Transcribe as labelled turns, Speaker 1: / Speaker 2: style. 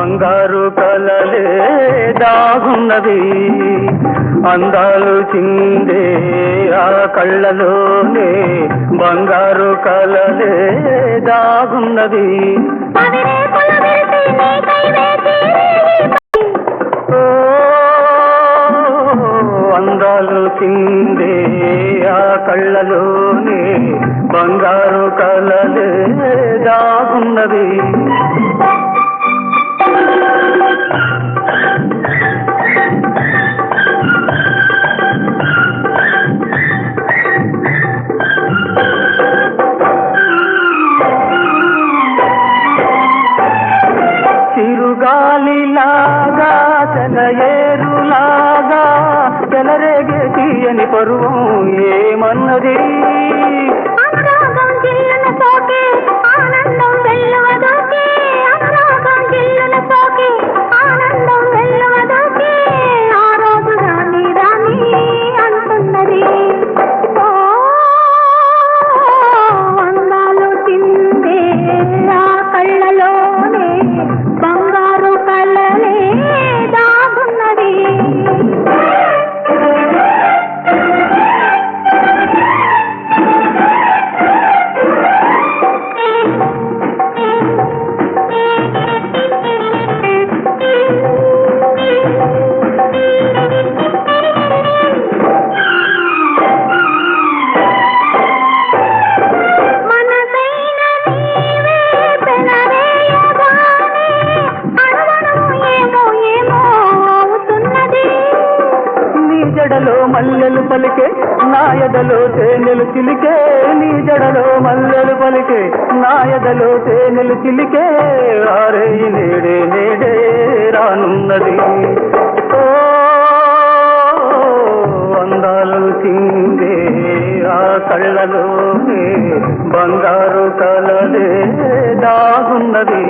Speaker 1: బంగారు కలలే దాగున్నది. అందాలు చిందే ఆ కళ్ళలోనే బంగారు కలలే దాగున్నది. అందాలు చిందే ఆ కళ్ళలోనే బంగారు కలలే దాగున్నది. చిరుగాలిలాగా చెలయేరులాగా చెలరేగే తీయని పరువం ఏమన్నది. జడలో మల్లెలు పలికే నాయదలో తేనెలు చిలికే. నీ జడలో మల్లెలు పలికే నాయదలో తేనెలు చిలికే. ఆరే నేడే నేడే రానున్నది. ఓ అందాలు చిందే ఆ కళ్ళలోనే బంగారు కలలే దాగున్నది.